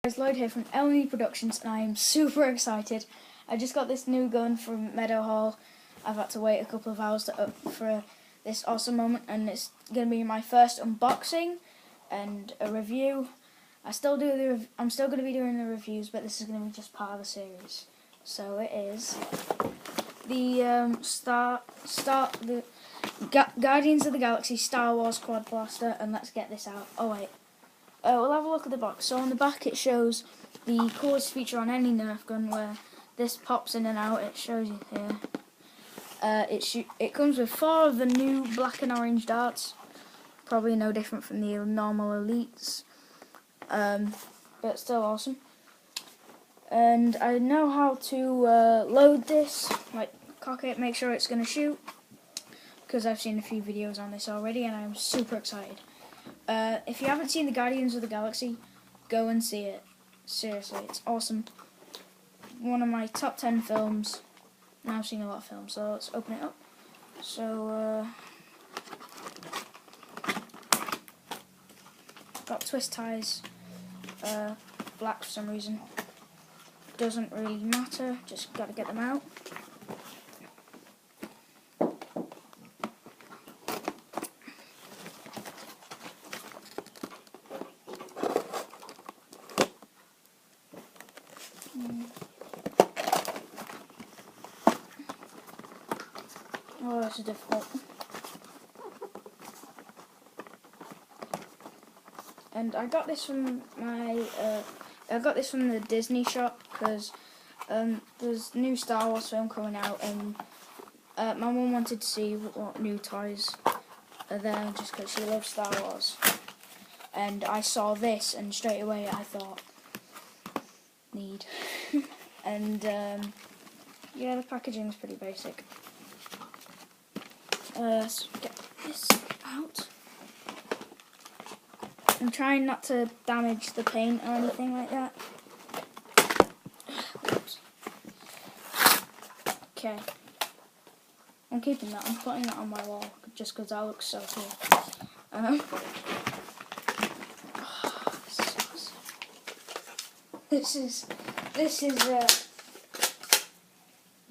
It's Lloyd here from LME Productions, and I am super excited. I just got this new gun from Meadowhall. I've had to wait a couple of hours for this awesome moment, and it's going to be my first unboxing and a review. I'm still going to be doing the reviews, but this is going to be just part of the series. So it is the Guardians of the Galaxy Star Wars Quad Blaster, and let's get this out. Oh wait. We'll have a look at the box. So on the back it shows the coolest feature on any Nerf gun, where this pops in and out. It shows you here. It comes with 4 of the new black and orange darts. Probably no different from the normal Elites, but still awesome. And I know how to load this, like cock it, make sure it's going to shoot, because I've seen a few videos on this already, and I'm super excited. If you haven't seen the Guardians of the Galaxy, go and see it. Seriously, it's awesome. One of my top 10 films. Now I've seen a lot of films, so let's open it up. So, got twist ties, black for some reason. Doesn't really matter, just gotta get them out. Oh, this is difficult. And I got this from the Disney shop, because there's new Star Wars film coming out, and my mum wanted to see what new toys are there, just because she loves Star Wars. And I saw this, and straight away I thought, need. And yeah, the packaging's pretty basic. Let's get this out. I'm trying not to damage the paint or anything like that. Oops. Okay. I'm keeping that. I'm putting that on my wall just because that looks so cool. This is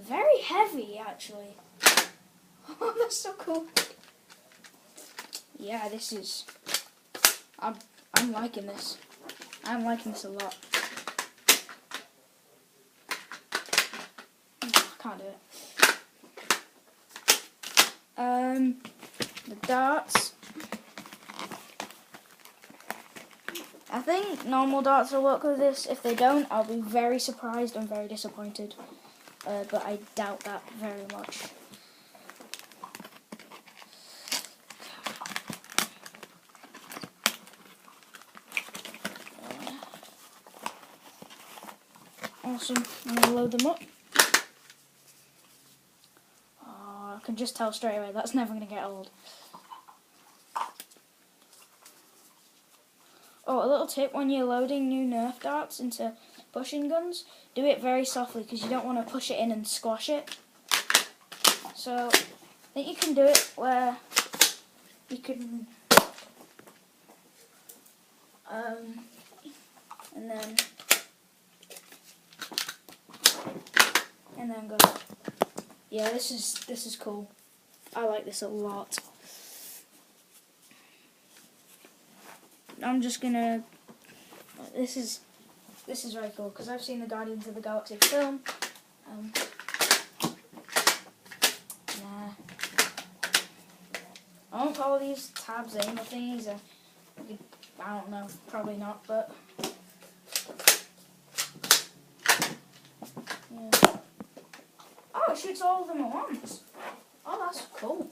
very heavy, actually. Oh, that's so cool. Yeah, this is. I'm liking this. I'm liking this a lot. I can't do it. The darts. I think normal darts will work with this. If they don't, I'll be very surprised and very disappointed. But I doubt that very much. Awesome. I'm going to load them up. Oh, I can just tell straight away that's never going to get old. Oh, a little tip when you're loading new Nerf darts into pushing guns, do it very softly, because you don't want to push it in and squash it. So, I think you can do it where you can, and then go. Yeah, this is cool. I like this a lot. I'm just gonna. This is very cool, because I've seen the Guardians of the Galaxy film. Nah. I won't call these tabs in. Thingies. I don't know. Probably not, but. Yeah. Oh, it shoots all of them at once. Oh, that's cool.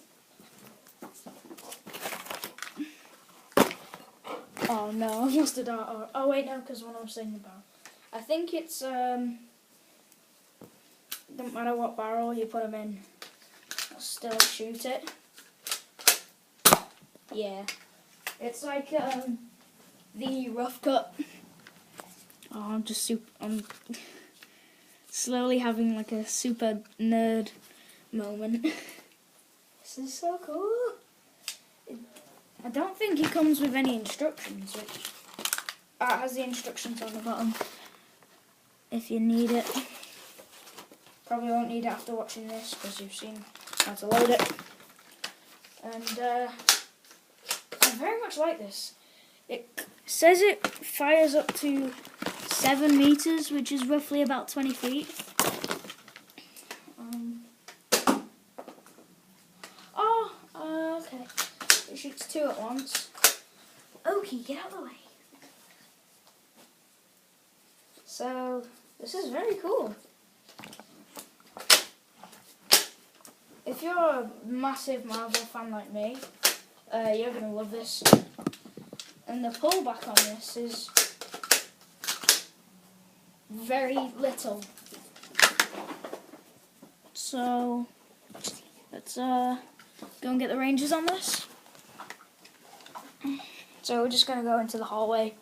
Oh no, I lost a dart. Oh wait, no, because when I was saying the barrel. I think it's, don't matter what barrel you put them in, I'll still shoot it. Yeah. It's like, the rough cut. Oh, I'm slowly having like a super nerd moment. This is so cool. I don't think it comes with any instructions, which It has the instructions on the bottom if you need it. Probably won't need it after watching this because you've seen how to load it. And I very much like this. It says it fires up to 7 meters, which is roughly about 20 feet. Okay. It shoots 2 at once. Okay, get out of the way. So, this is very cool. If you're a massive Marvel fan like me, you're going to love this. And the pullback on this is very little. So, let's go and get the ranges on this. So we're just going to go into the hallway.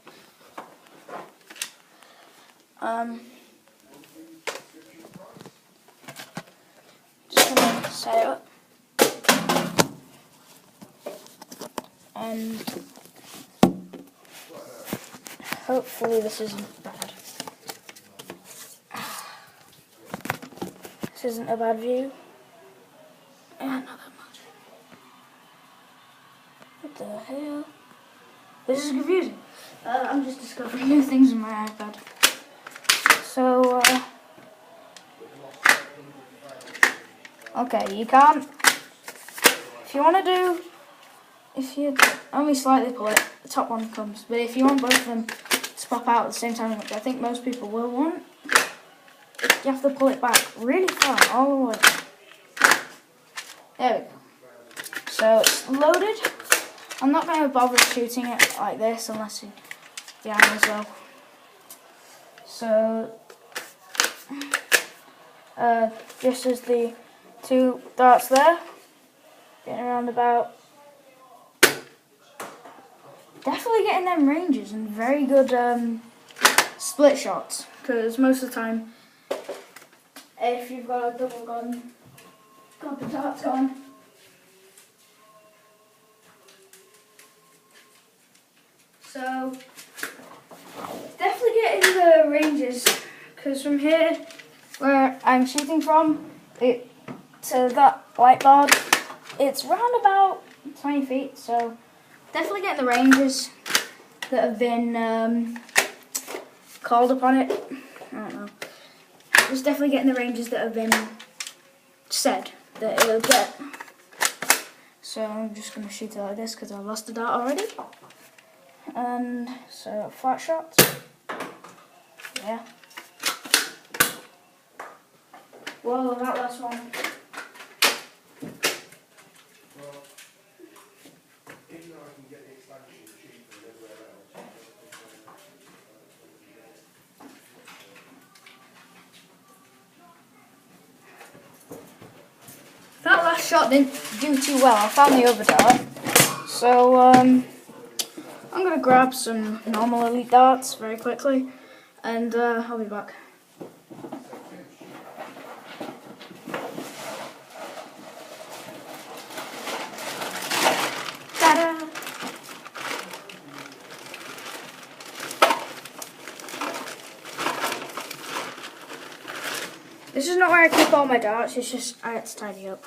Just going to set it up. And hopefully this isn't bad. This isn't a bad view. Not that much. What the hell? This is confusing. I'm just discovering new things in my iPad. So, okay, you can't, if you want to if you only slightly pull it, the top one comes. But if you want both of them to pop out at the same time, which I think most people will want, you have to pull it back really far, all the way. There we go. So it's loaded. I'm not going to bother shooting it like this unless you behind as well. So just as the 2 darts there, getting around about, definitely getting them ranges and very good split shots, because most of the time if you've got a double gun, got the darts on, so definitely getting the ranges, because from here where I'm shooting from it to that whiteboard, it's round about 20 feet, so definitely getting the ranges that have been called upon it. I don't know. Just definitely getting the ranges that have been said that it'll get. So I'm just going to shoot it like this because I lost the dart already. And so flat shots. Yeah. Whoa, that last one. That last shot didn't do too well. I found the other dart. So I'm going to grab some normal elite darts very quickly and I'll be back. Ta-da! This is not where I keep all my darts, it's just I had to tidy up.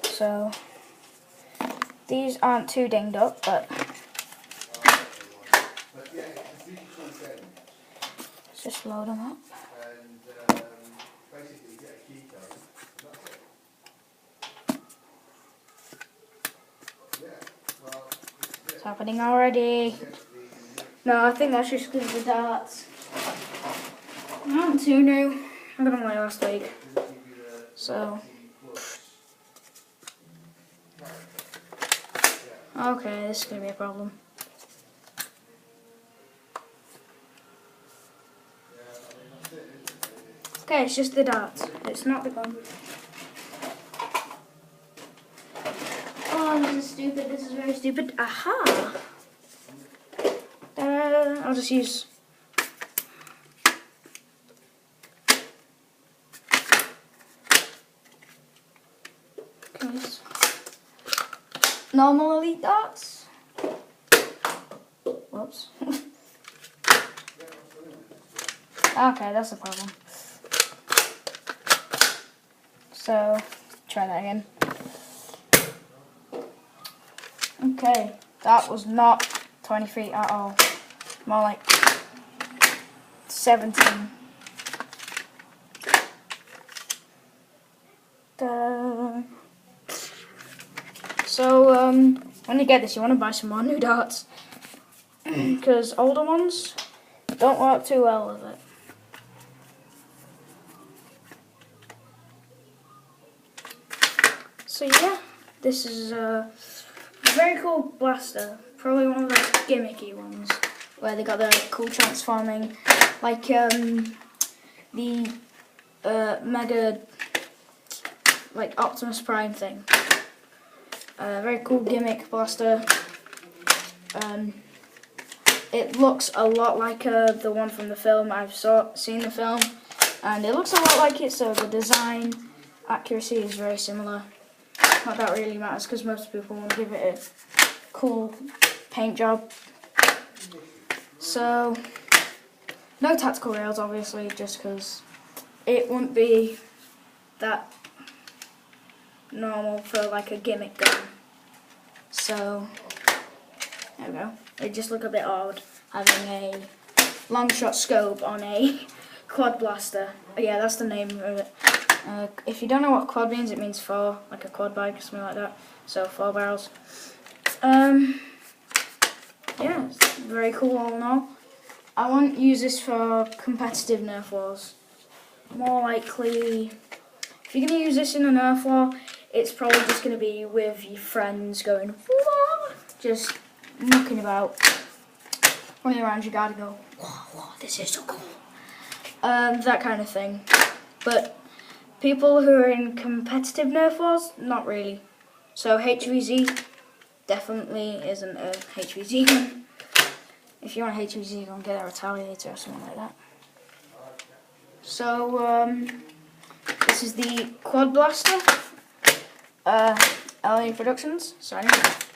So these aren't too dinged up, but let's just load them up. It's happening already. No, I think that's just because of the darts. I'm too new. I got them like last week. So. Okay, this is going to be a problem. Okay, it's just the darts. It's not the gun. Oh, this is stupid. This is very stupid. Aha! I'll just use... normal elite darts. Whoops. Okay, that's the problem. So, try that again. Okay, that was not 20 feet at all. More like 17. So, when you get this, you want to buy some more new darts. Because older ones don't work too well with it. So yeah, this is a very cool blaster. Probably one of the gimmicky ones where they got the cool transforming, like the Mega, like Optimus Prime thing. Very cool gimmick blaster. It looks a lot like the one from the film. I've seen the film, and it looks a lot like it. So the design accuracy is very similar. Not that really matters because most people want to give it a cool paint job. So no tactical rails, obviously, just because it wouldn't be that normal for like a gimmick gun. So there we go. They just look a bit odd having a long shot scope on a quad blaster. Yeah, that's the name of it. If you don't know what quad means, it means 4, like a quad bike or something like that. So 4 barrels. Yeah, it's very cool all in all. I won't use this for competitive Nerf wars. More likely, if you're going to use this in a Nerf war, it's probably just going to be with your friends going, whoa, just mucking about, running around your garden, go, whoa, this is so cool. That kind of thing. But people who are in competitive Nerf wars, not really. So HVZ definitely isn't a HVZ gun. If you want a HVZ gun, get a Retaliator or something like that. So this is the Quad Blaster, LA Productions, signing off.